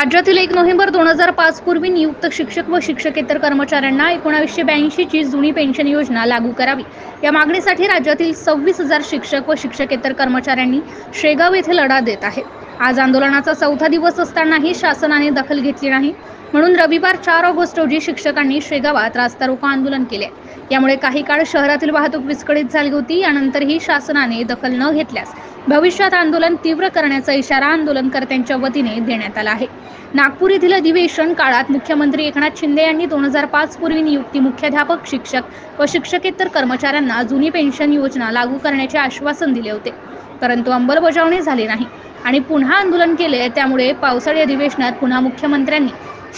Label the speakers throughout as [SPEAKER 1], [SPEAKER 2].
[SPEAKER 1] राज्यातील 1 नोव्हेंबर 2005 पूर्वी नियुक्त शिक्षक व शिक्षकेतर कर्मचाऱ्यांना 1982 ची जुनी पेन्शन योजना लागू करावी या मागणीसाठी राज्यातील 26,000 शिक्षक व शिक्षकेतर कर्मचाऱ्यांनी शेगाव येथे लढा देत आहेत। आज आंदोलनाचा चौथा दिवस असतानाही शासनाने दखल घेतली नाही, म्हणून रविवार 4 ऑगस्ट रोजी शिक्षकांनी शेगावात रास्ता रोको आंदोलन केले। यामुळे काही काळ शहरातील वाहतूक विस्कळीत झाली होती। यानंतरही शासनाने दखल न घेतल्यास भविष्यात आंदोलन तीव्र करण्याचा इशारा आंदोलनकर्त्यांच्या वतीने देण्यात आला आहे। नागपूर येथील अधिवेशन काळात मुख्यमंत्री एकनाथ शिंदे यांनी 2005 पूर्वी नियुक्ती मुख्याध्यापक, शिक्षक व शिक्षकेतर कर्मचाऱ्यांना जुनी पेन्शन योजना लागू करण्याचे आश्वासन दिले होते, परंतु अंमलबजावणी झाली नाही आणि पुन्हा आंदोलन केले। त्यामुळे पावसाळी अधिवेशनात पुन्हा मुख्यमंत्र्यांनी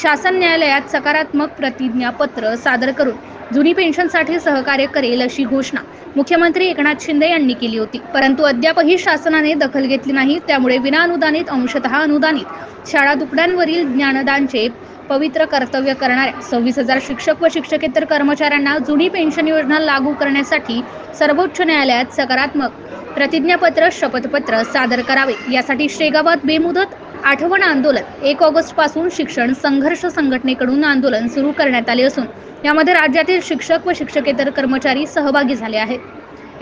[SPEAKER 1] शासन न्यायालयात सकारात्मक प्रतिज्ञापत्र सादर करून जुनी पेन्शनसाठी सहकार्य करेल अशी घोषणा मुख्यमंत्री एकनाथ शिंदे यांनी केली होती, परंतु अद्यापही शासनाने दखल घेतली नाही। त्यामुळे विनाअनुदानित, अंशतः अनुदानित शाळा तुकड्यांवरील ज्ञानदानचे पवित्र कर्तव्य करणाऱ्या 26,000 शिक्षक व शिक्षकेतर कर्मचाऱ्यांना जुनी पेन्शन योजना लागू करण्यासाठी सर्वोच्च न्यायालयात सकारात्मक प्रतिज्ञापत्र, शपथपत्र सादर करावे। यासाठी शेगावात बेमुदत आठवण आंदोलन 1 ऑगस्ट पासून शिक्षण संघर्ष संघटनेकडून आंदोलन सुरू करण्यात आले असून यामध्ये राज्यातील शिक्षक व शिक्षकेतर कर्मचारी सहभागी झाले आहेत।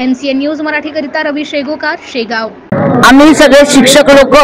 [SPEAKER 1] NCN न्यूज मराठीकरिता रवी शेगोकार, शेगाव।
[SPEAKER 2] आम्ही सगळे शिक्षक लोक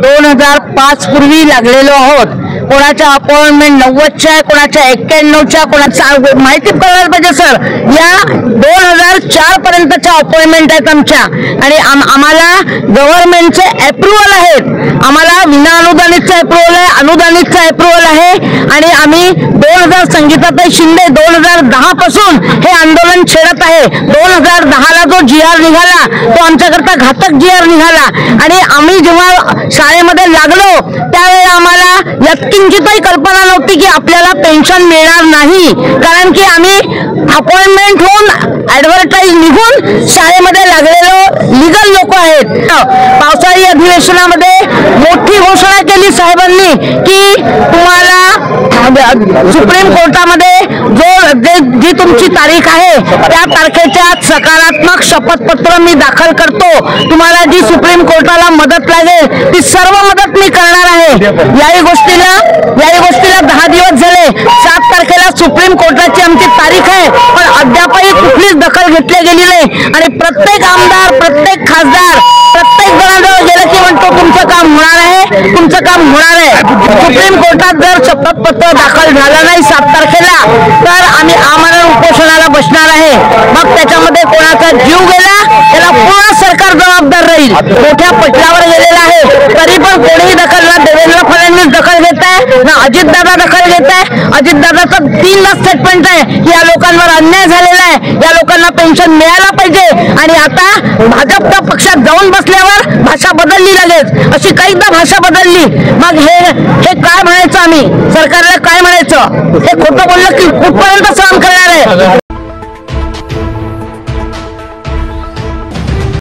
[SPEAKER 2] 2005 पूर्वी लागलेलो आहोत। कोणाच्या अपॉइंटमेंट 90च्या आहे, कोणाच्या 91च्या, कोणाच्या माहिती करायला पाहिजे सर। या 2004 पर्यंतच्या अपॉइंटमेंट आहेत आमच्या आणि आम्हाला गव्हर्नमेंटचे अप्रूव्हल आहेत। आम्हाला विना अनुदानितचा अप्रूव्हल आहे, अनुदानितचा अप्रूव्हल आहे आणि आम्ही 2000 संगीताताई शिंदे 2010 पासून हे आंदोलन छेडत आहे। 2010ला जो GR निघाला तो आमच्याकरता घातक GR निघाला आणि आम्ही जेव्हा शाळेमध्ये लागलो त्यावेळेला आम्हाला यातकिंचितही कल्पना नव्हती की आपल्याला पेन्शन मिळणार नाही, कारण की आम्ही अपॉइंटमेंट होऊन ॲडव्हर्टाइज निघून शाळेमध्ये लागलेलो लिगल लोक आहेत। पावसाळी अधिवेशनामध्ये मोठी घोषणा केली साहेबांनी की तुम्हाला सुप्रीम कोर्टामध्ये जी तुमची तारीख आहे त्या तारखेच्या सकारात्मक शपथपत्र मी दाखल करतो। तुम्हाला जी सुप्रीम कोर्टाला मदत लागेल ती सर्व मदत मी करणार आहे। याही गोष्टीला 10 दिवस झाले। 7 तारखेला सुप्रीम कोर्टाची आमची तारीख आहे, पण अद्यापही कुठलीच दखल घेतली गेली नाही आणि प्रत्येक आमदार, प्रत्येक खासदार, प्रत्येक जणांजवळ गेलं की म्हणतो तुमचं काम होणार आहे, तुमचं काम होणार आहे। सुप्रीम कोर्टात जर शपथपत्र दाखल झालं नाही 7 तारखेला तर आम्ही आमरण उपोषणाला बसणार आहे। मग त्याच्यामध्ये कोणाचा जीव गेला त्याला पूर्ण सरकार जबाबदार राहील। मोठ्या पटलावर गेलेला आहे तरी पण कोणीही दखल ना देवेंद्र फडणवीस दखल घेत आहे ना अजितदादा दखल घेत आहे। अजितदादाचं 3ला स्टेटमेंट आहे की या लोकांवर अन्याय झालेला आहे, या लोकांना पेन्शन मिळायला पाहिजे आणि आता भाजपच्या पक्षात जाऊन बसल्यावर भाषा बदलली लगेच, अशी काहीदा भाषा बदलली। मग हे काय म्हणायचं, आम्ही सरकारला काय म्हणायचं? हे खोटं बोललं की कुठपर्यंत सहन करणार आहे?